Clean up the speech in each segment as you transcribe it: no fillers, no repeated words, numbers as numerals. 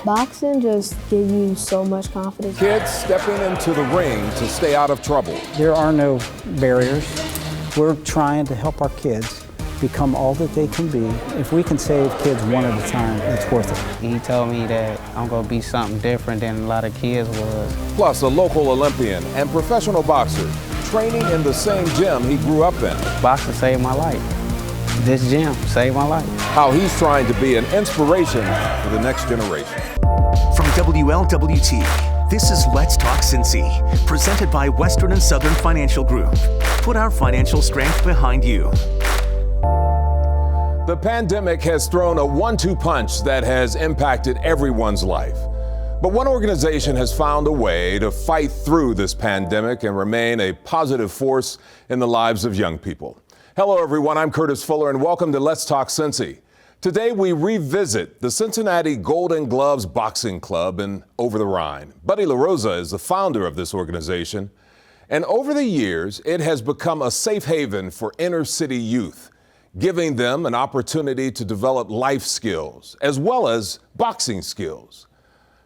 Boxing just gives you so much confidence. Kids stepping into the ring to stay out of trouble. There are no barriers. We're trying to help our kids become all that they can be. If we can save kids one at a time, it's worth it. He told me that I'm gonna be something different than a lot of kids was. Plus a local Olympian and professional boxer training in the same gym he grew up in. Boxing saved my life. This gym saved my life. How he's trying to be an inspiration for the next generation. From WLWT, this is Let's Talk Cincy, presented by Western and Southern Financial Group. Put our financial strength behind you. The pandemic has thrown a 1-2 punch that has impacted everyone's life. But one organization has found a way to fight through this pandemic and remain a positive force in the lives of young people. Hello, everyone. I'm Curtis Fuller, and welcome to Let's Talk Cincy. Today, we revisit the Cincinnati Golden Gloves Boxing Club in Over the Rhine. Buddy LaRosa is the founder of this organization, and over the years, it has become a safe haven for inner city youth, giving them an opportunity to develop life skills as well as boxing skills.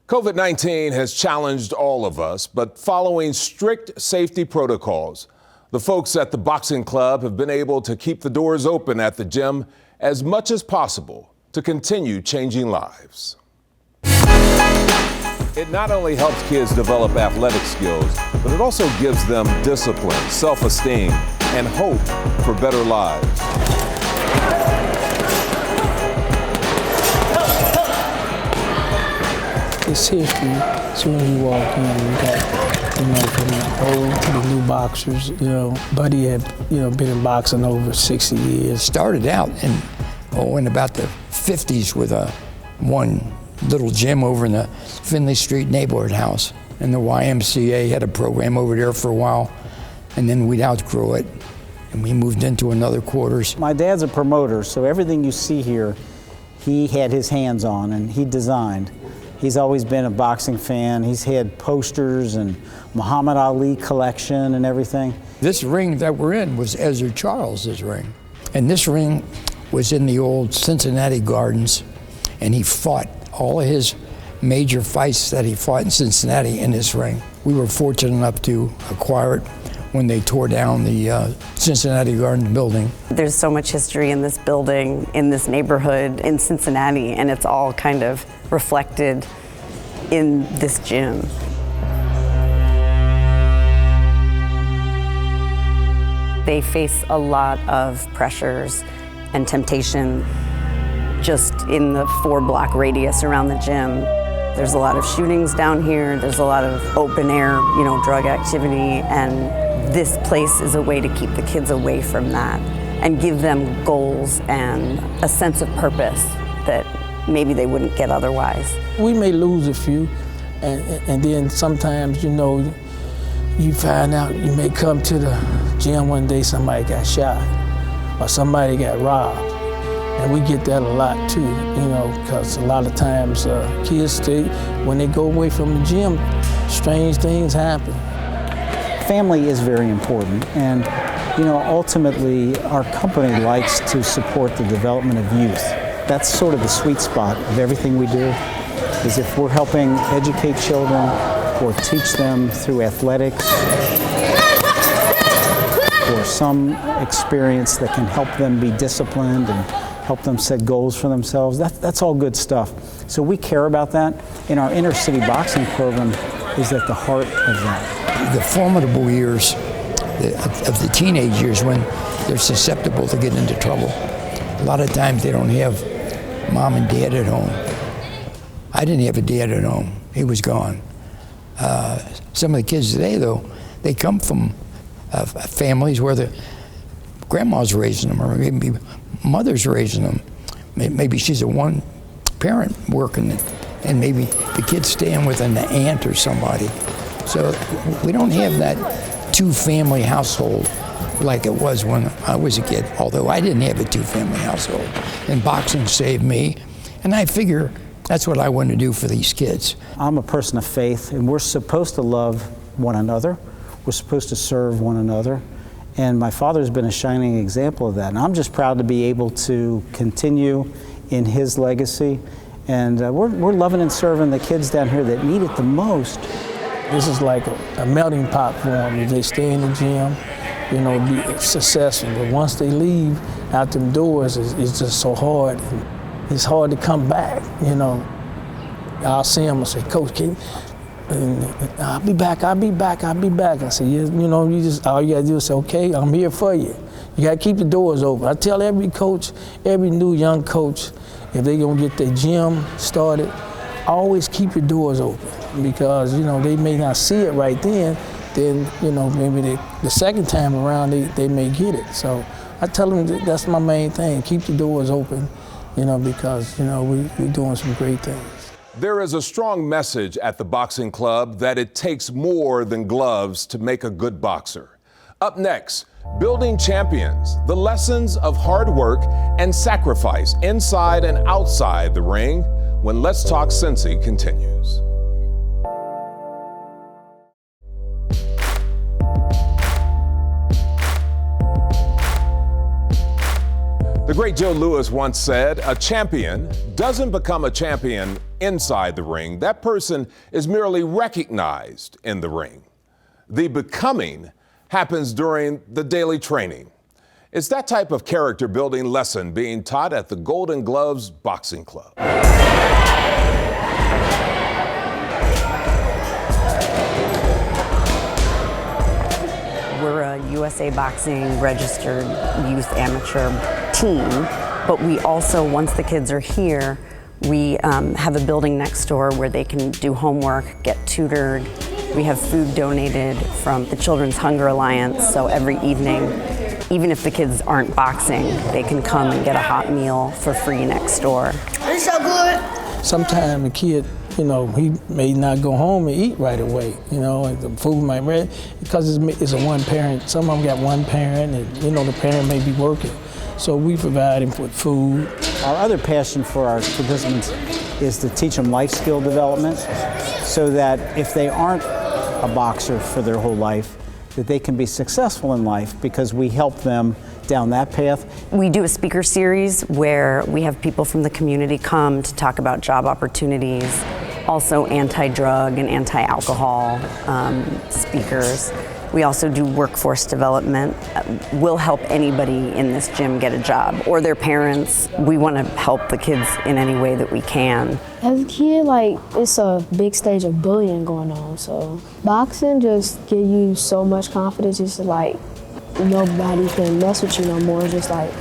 COVID-19 has challenged all of us, but following strict safety protocols, the folks at the boxing club have been able to keep the doors open at the gym as much as possible to continue changing lives. It not only helps kids develop athletic skills, but it also gives them discipline, self-esteem, and hope for better lives. It's history. As soon as you walk in, you got, from the old to the new boxers. Buddy had, been in boxing over 60 years. Started out in about the 50s with one little gym over in the Finley Street neighborhood house. And the YMCA had a program over there for a while, and then we'd outgrow it, and we moved into another quarters. My dad's a promoter, so everything you see here, he had his hands on and he designed. He's always been a boxing fan. He's had posters and Muhammad Ali collection and everything. This ring that we're in was Ezra Charles's ring. And this ring was in the old Cincinnati Gardens, and he fought all of his major fights that he fought in Cincinnati in this ring. We were fortunate enough to acquire it when they tore down the Cincinnati Gardens building. There's so much history in this building, in this neighborhood, in Cincinnati, and it's all kind of reflected in this gym. They face a lot of pressures and temptation just in the 4-block radius around the gym. There's a lot of shootings down here. There's a lot of open air, drug activity, and this place is a way to keep the kids away from that and give them goals and a sense of purpose that maybe they wouldn't get otherwise. We may lose a few, and then sometimes, you find out, you may come to the gym one day, somebody got shot or somebody got robbed. And we get that a lot too, because a lot of times kids when they go away from the gym, strange things happen. Family is very important, and ultimately our company likes to support the development of youth. That's sort of the sweet spot of everything we do, is if we're helping educate children or teach them through athletics or some experience that can help them be disciplined and help them set goals for themselves. That's all good stuff. So we care about that, and our inner city boxing program is at the heart of that. The formidable years of the teenage years when they're susceptible to get into trouble. A lot of times they don't have mom and dad at home. I didn't have a dad at home. He was gone. Some of the kids today, though, they come from families where the grandma's raising them, or maybe mother's raising them. Maybe she's a one parent working, and maybe the kid's staying with an aunt or somebody. So we don't have that two-family household like it was when I was a kid, although I didn't have a two-family household. And boxing saved me, and I figure that's what I want to do for these kids. I'm a person of faith, and we're supposed to love one another. We're supposed to serve one another. And my father's been a shining example of that. And I'm just proud to be able to continue in his legacy And we're loving and serving the kids down here that need it the most. This is like a melting pot for them. If they stay in the gym, you know, be successful. But once they leave out them doors, it's just so hard. And it's hard to come back, you know. I'll see them and say, Coach, I'll be back. I say, yeah, you know, all you gotta do is say, okay, I'm here for you. You gotta keep the doors open. I tell every coach, every new young coach, if they gonna get their gym started, always keep your doors open, because, you know, they may not see it right then, you know, maybe the second time around they may get it. So I tell them that's my main thing, keep the doors open, you know, because, you know, we're doing some great things. There is a strong message at the boxing club that it takes more than gloves to make a good boxer. Up next, building champions, the lessons of hard work and sacrifice inside and outside the ring, when Let's Talk Cincy continues. The great Joe Louis once said, a champion doesn't become a champion inside the ring. That person is merely recognized in the ring. The becoming happens during the daily training. It's that type of character building lesson being taught at the Golden Gloves Boxing Club. We're a USA Boxing registered youth amateur team, but we also, once the kids are here, we have a building next door where they can do homework, get tutored. We have food donated from the Children's Hunger Alliance, so every evening, even if the kids aren't boxing, they can come and get a hot meal for free next door. It's so good. Sometimes a kid, you know, he may not go home and eat right away, you know, and the food might be, because it's a one parent. Some of them got one parent, and, you know, the parent may be working. So we provide them with food. Our other passion for our participants is to teach them life skill development, so that if they aren't a boxer for their whole life, that they can be successful in life, because we help them down that path. We do a speaker series where we have people from the community come to talk about job opportunities, also anti-drug and anti-alcohol speakers. We also do workforce development. We'll help anybody in this gym get a job, or their parents. We want to help the kids in any way that we can. As a kid, like, it's a big stage of bullying going on, so boxing just gives you so much confidence. It's like nobody can mess with you no more. It's just like,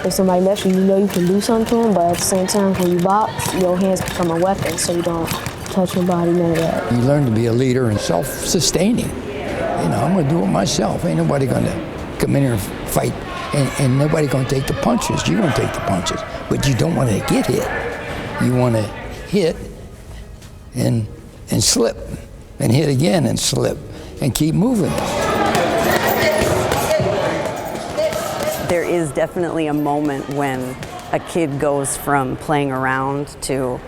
if somebody messes with you, you know you can do something to them, but at the same time, when you box, your hands become a weapon, so you don't touch your body, none of that. You learn to be a leader and self-sustaining. You know, I'm going to do it myself. Ain't nobody going to come in here and fight, and nobody going to take the punches. You're going to take the punches, but you don't want to get hit. You want to hit and slip, and hit again and slip, and keep moving. There is definitely a moment when a kid goes from playing around to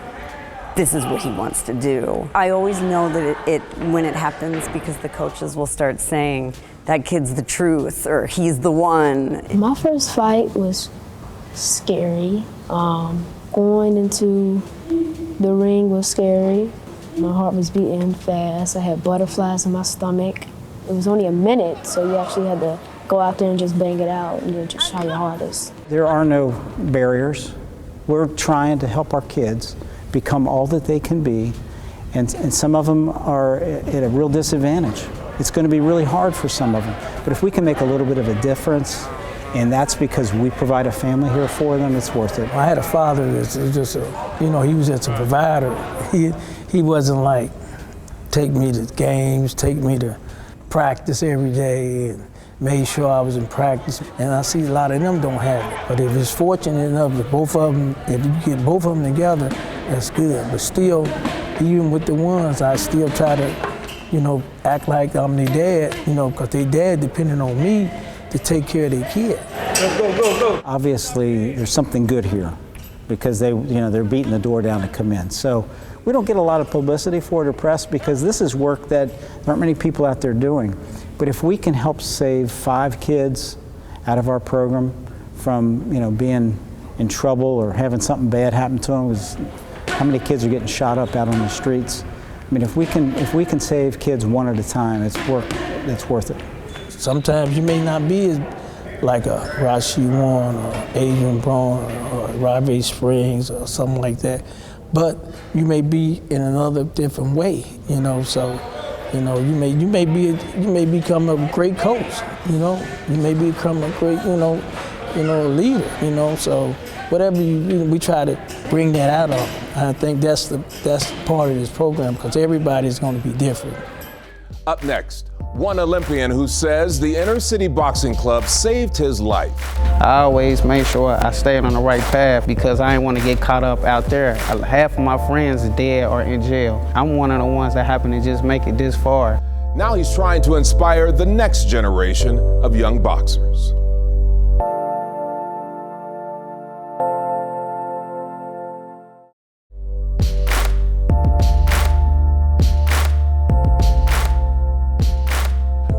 this is what he wants to do. I always know that when it happens, because the coaches will start saying, that kid's the truth, or he's the one. My first fight was scary. Going into the ring was scary. My heart was beating fast. I had butterflies in my stomach. It was only a minute, so you actually had to go out there and just bang it out and then just try your hardest. There are no barriers. We're trying to help our kids become all that they can be, and some of them are at a real disadvantage. It's going to be really hard for some of them, but if we can make a little bit of a difference, and that's because we provide a family here for them, it's worth it. I had a father that's just you know, he was just a provider. He wasn't like, take me to games, take me to practice every day, and made sure I was in practice. And I see a lot of them don't have it. But if it's fortunate enough that both of them, if you get both of them together, that's good. But still, even with the ones, I still try to, you know, act like I'm their dad, you know, because their dad depending on me to take care of their kid. Go. Obviously, there's something good here, because they, you know, they're beating the door down to come in. So we don't get a lot of publicity for it or press, because this is work that there aren't many people out there doing. But if we can help save 5 kids out of our program from, you know, being in trouble or having something bad happen to them, How many kids are getting shot up out on the streets? I mean, if we can save kids one at a time, it's worth it. Sometimes you may not be like a Rashi Warren or Adrian Brown or Ravi Springs or something like that, but you may be in another different way, you know. So, you know, you may become a great coach, you know. You may become a great, you know, a leader, you know. So, whatever we try to bring that out of them. I think that's part of this program, because everybody's going to be different. Up next, one Olympian who says the Inner City Boxing Club saved his life. I always make sure I stay on the right path because I didn't want to get caught up out there. Half of my friends are dead or in jail. I'm one of the ones that happen to just make it this far. Now he's trying to inspire the next generation of young boxers.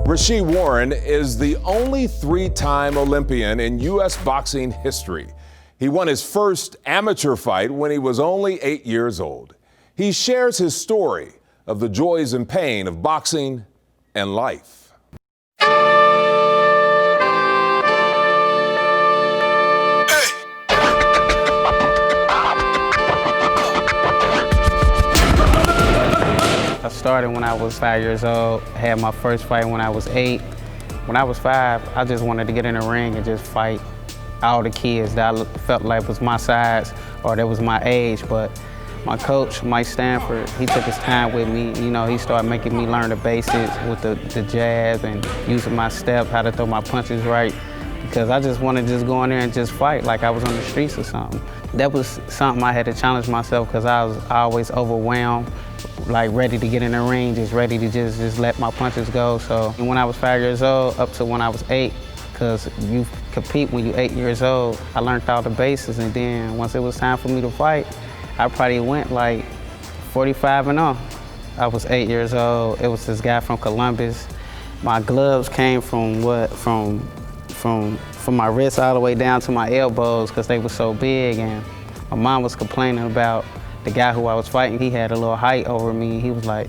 Rasheed Warren is the only three-time Olympian in U.S. boxing history. He won his first amateur fight when he was only 8 years old. He shares his story of the joys and pain of boxing and life. I started when I was 5 years old, had my first fight when I was 8. When I was 5, I just wanted to get in the ring and just fight all the kids that I felt like was my size or that was my age. But my coach, Mike Stanford, he took his time with me. You know, he started making me learn the basics with the jab and using my step, how to throw my punches right. Because I just wanted to just go in there and just fight like I was on the streets or something. That was something I had to challenge myself because I was always overwhelmed, like ready to get in the ring, just ready to just let my punches go. So when I was 5 years old up to when I was 8, because you compete when you're 8 years old, I learned all the bases, and then once it was time for me to fight, I probably went like 45-0. I was 8 years old. It was this guy from Columbus. My gloves came from my wrist all the way down to my elbows because they were so big, and my mom was complaining about the guy who I was fighting. He had a little height over me.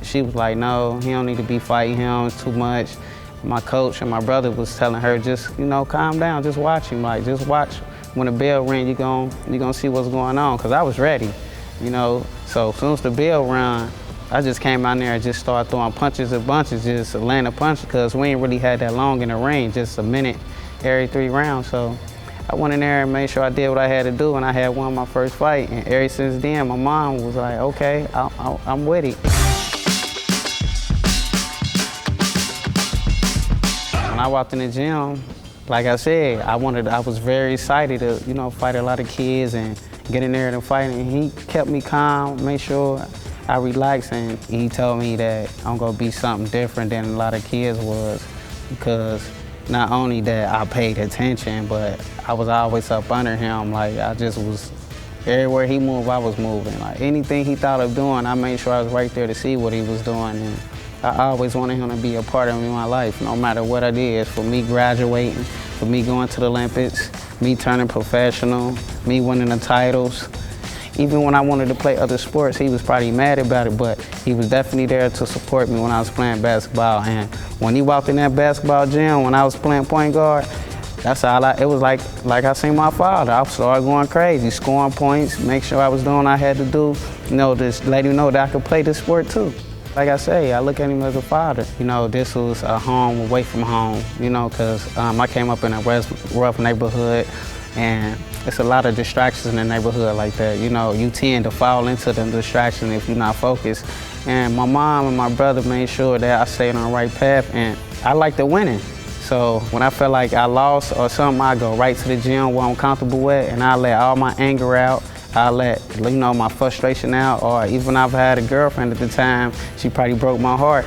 She was like, no, he don't need to be fighting him, it's too much. My coach and my brother was telling her, just, you know, calm down, just watch him, like, just watch. When the bell rang, you're gonna see what's going on, because I was ready, you know. So as soon as the bell rang, I just came out there and just started throwing punches and bunches, just landing punches, because we ain't really had that long in the ring, just a minute every 3 rounds. So I went in there and made sure I did what I had to do, and I had won my first fight. And ever since then, my mom was like, okay, I'm with it. When I walked in the gym, like I said, I was very excited to, you know, fight a lot of kids and get in there and fight. And he kept me calm, made sure I relaxed, and he told me that I'm gonna be something different than a lot of kids was, because not only that I paid attention, but I was always up under him. Like, I just was, everywhere he moved, I was moving. Like, anything he thought of doing, I made sure I was right there to see what he was doing. And I always wanted him to be a part of my life, no matter what it is. For me graduating, for me going to the Olympics, me turning professional, me winning the titles. Even when I wanted to play other sports, he was probably mad about it, but he was definitely there to support me when I was playing basketball. And when he walked in that basketball gym, when I was playing point guard, that's all it was like I seen my father. I started going crazy, scoring points, make sure I was doing what I had to do, you know, just let him know that I could play this sport too. Like I say, I look at him as a father. You know, this was a home away from home, you know, because I came up in a rough neighborhood, and it's a lot of distractions in the neighborhood like that. You know, you tend to fall into them distractions if you're not focused. And my mom and my brother made sure that I stayed on the right path, and I like the winning. So when I felt like I lost or something, I go right to the gym where I'm comfortable at, and I let all my anger out. I let, you know, my frustration out, or even if I had a girlfriend at the time, she probably broke my heart.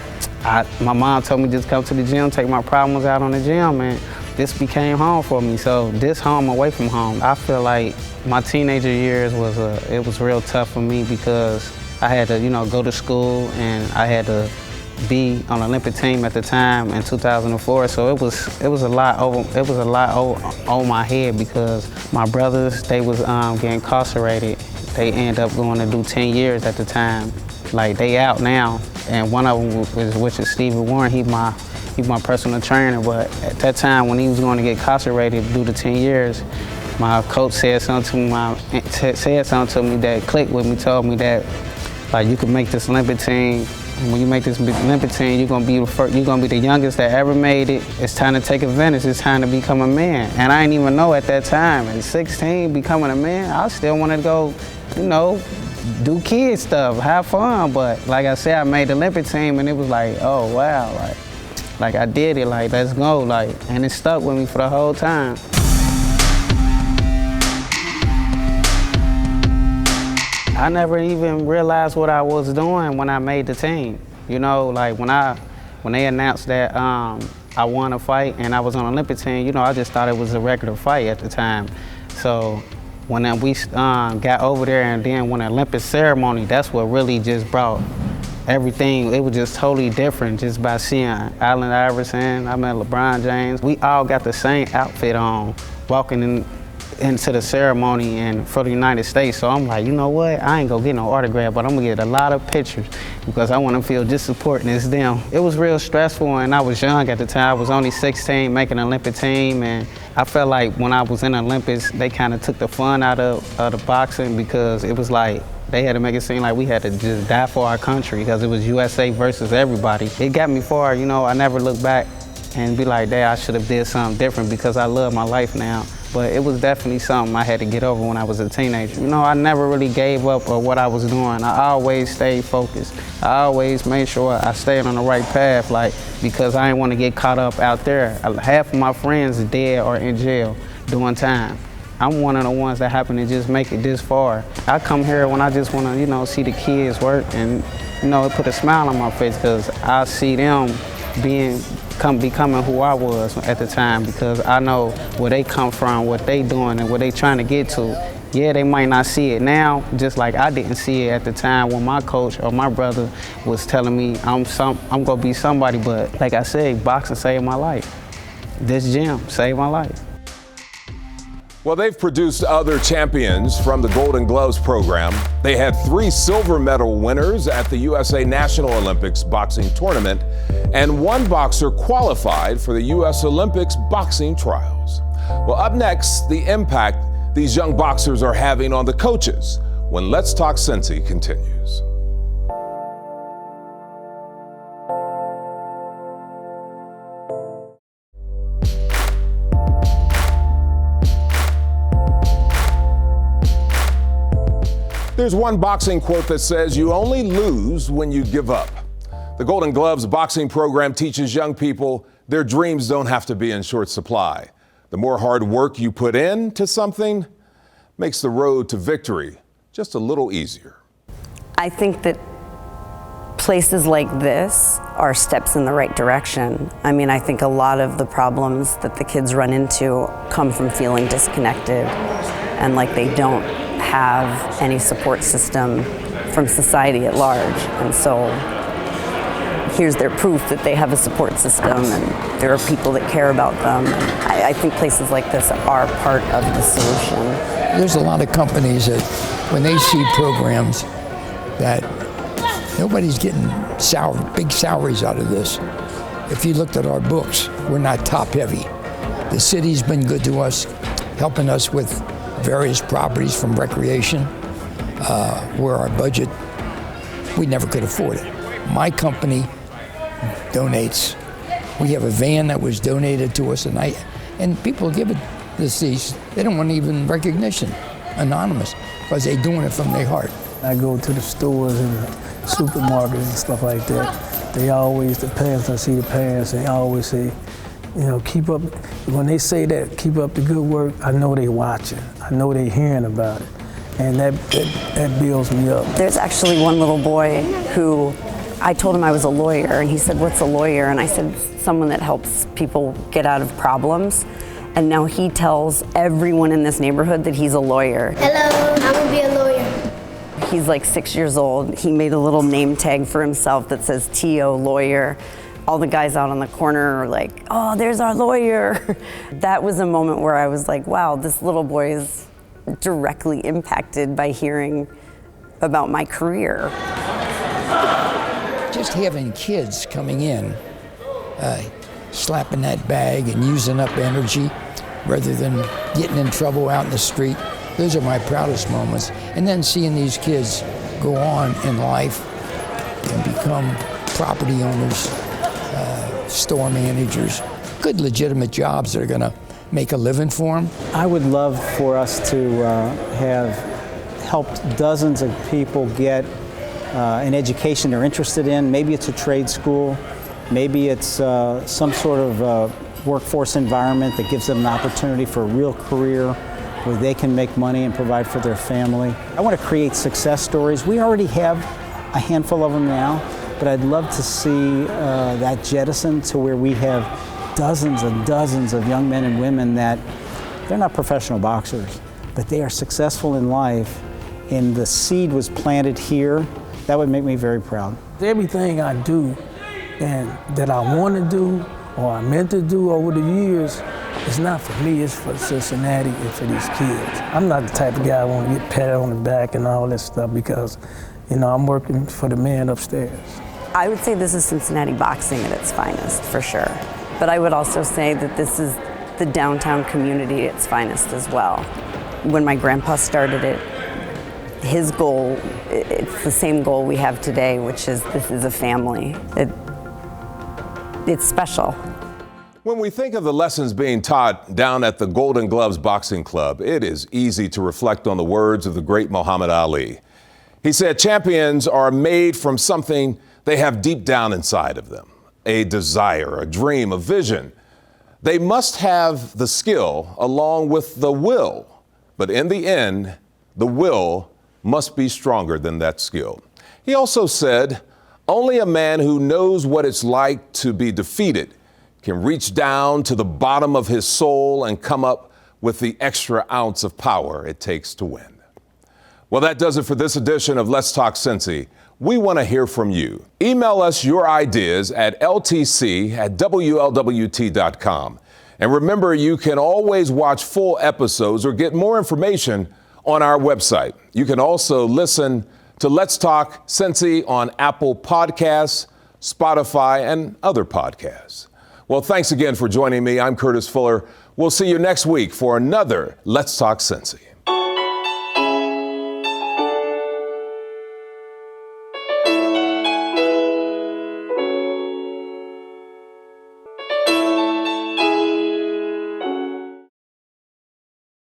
My mom told me just come to the gym, take my problems out on the gym, and this became home for me. So this home away from home. I feel like my teenager years it was real tough for me because I had to, you know, go to school, and I had to be on the Olympic team at the time in 2004. So it was a lot on my head because my brothers, they was getting incarcerated they end up going to do 10 years at the time. Like, they out now, and one of them which is Stephen Warren. He's my personal trainer, but at that time when he was going to get incarcerated to do the 10 years, my coach said something to me that clicked with me, told me that, like, you can make this Olympic team. And when you make this Olympic team, you're gonna be the youngest that ever made it. It's time to take advantage. It's time to become a man. And I didn't even know at that time. At 16, becoming a man, I still wanted to go, do kid stuff, have fun. But like I said, I made the Olympic team, and it was like, oh wow, like I did it. Like, let's go. Like, and it stuck with me for the whole time. I never even realized what I was doing when I made the team. Like when they announced that I won a fight and I was on the Olympic team, I just thought it was a regular fight at the time. So when we got over there, and then when the Olympic ceremony, that's what really just brought everything. It was just totally different just by seeing Allen Iverson. I met LeBron James. We all got the same outfit on, walking into the ceremony and for the United States. So I'm like, you know what? I ain't gonna get no autograph, but I'm gonna get a lot of pictures because I want to feel just supporting as them. It was real stressful, and I was young at the time. I was only 16, making an Olympic team, and I felt like when I was in the Olympics, they kind of took the fun out of the boxing, because it was like they had to make it seem like we had to just die for our country, because it was USA versus everybody. It got me far. I never look back and be like, Dad, I should have did something different, because I love my life now. But it was definitely something I had to get over when I was a teenager. I never really gave up on what I was doing. I always stayed focused. I always made sure I stayed on the right path, because I didn't want to get caught up out there. Half of my friends are dead or in jail doing time. I'm one of the ones that happen to just make it this far. I come here when I just want to, see the kids work, and, it put a smile on my face, because I see them becoming who I was at the time, because I know where they come from, what they doing, and what they trying to get to. Yeah, they might not see it now, just like I didn't see it at the time when my coach or my brother was telling me I'm gonna be somebody. But like I said, boxing saved my life. This gym saved my life. Well, they've produced other champions from the Golden Gloves program. They had 3 silver medal winners at the USA National Olympics boxing tournament, and 1 boxer qualified for the U.S. Olympics boxing trials. Well, up next, the impact these young boxers are having on the coaches when Let's Talk Cincy continues. There's one boxing quote that says, "You only lose when you give up." The Golden Gloves boxing program teaches young people their dreams don't have to be in short supply. The more hard work you put into something makes the road to victory just a little easier. I think that places like this are steps in the right direction. I think a lot of the problems that the kids run into come from feeling disconnected and like they don't have any support system from society at large. And so here's their proof that they have a support system and there are people that care about them. I think places like this are part of the solution. There's a lot of companies that when they see programs that nobody's getting big salaries out of this. If you looked at our books, we're not top heavy. The city's been good to us, helping us with various properties from recreation, where our budget, we never could afford it. My company donates. We have a van that was donated to us, and people give it these. They don't want even recognition, anonymous, because they're doing it from their heart. I go to the stores and the supermarkets and stuff like that. They always, the parents, I see the parents, they always say, keep up. When they say that, keep up the good work, I know they watching. I know they hearing about it. And that builds me up. There's actually one little boy who, I told him I was a lawyer, and he said, "What's a lawyer?" And I said, "Someone that helps people get out of problems." And now he tells everyone in this neighborhood that he's a lawyer. Hello, I'm gonna be a lawyer. He's like 6 years old. He made a little name tag for himself that says T.O. Lawyer. All the guys out on the corner are like, "Oh, there's our lawyer." That was a moment where I was like, wow, this little boy is directly impacted by hearing about my career. Just having kids coming in, slapping that bag and using up energy rather than getting in trouble out in the street, those are my proudest moments. And then seeing these kids go on in life and become property owners, store managers, good legitimate jobs that are going to make a living for them. I would love for us to have helped dozens of people get an education they're interested in. Maybe it's a trade school, maybe it's some sort of workforce environment that gives them an opportunity for a real career where they can make money and provide for their family. I want to create success stories. We already have a handful of them now, but I'd love to see that jettison to where we have dozens and dozens of young men and women that they're not professional boxers, but they are successful in life, and the seed was planted here. That would make me very proud. Everything I do and that I want to do or I meant to do over the years, it's not for me, it's for Cincinnati and for these kids. I'm not the type of guy who want to get patted on the back and all this stuff because, you know, I'm working for the man upstairs. I would say this is Cincinnati boxing at its finest, for sure. But I would also say that this is the downtown community at its finest as well. When my grandpa started it, his goal, it's the same goal we have today, which is this is a family. It's special. When we think of the lessons being taught down at the Golden Gloves Boxing Club, it is easy to reflect on the words of the great Muhammad Ali. He said, champions are made from something they have deep down inside of them, a desire, a dream, a vision. They must have the skill along with the will, but in the end, the will must be stronger than that skill. He also said, only a man who knows what it's like to be defeated can reach down to the bottom of his soul and come up with the extra ounce of power it takes to win. Well, that does it for this edition of Let's Talk Cincy. We want to hear from you. Email us your ideas at ltc@wlwt.com. And remember, you can always watch full episodes or get more information on our website. You can also listen to Let's Talk Cincy on Apple Podcasts, Spotify, and other podcasts. Well, thanks again for joining me. I'm Curtis Fuller. We'll see you next week for another Let's Talk Cincy.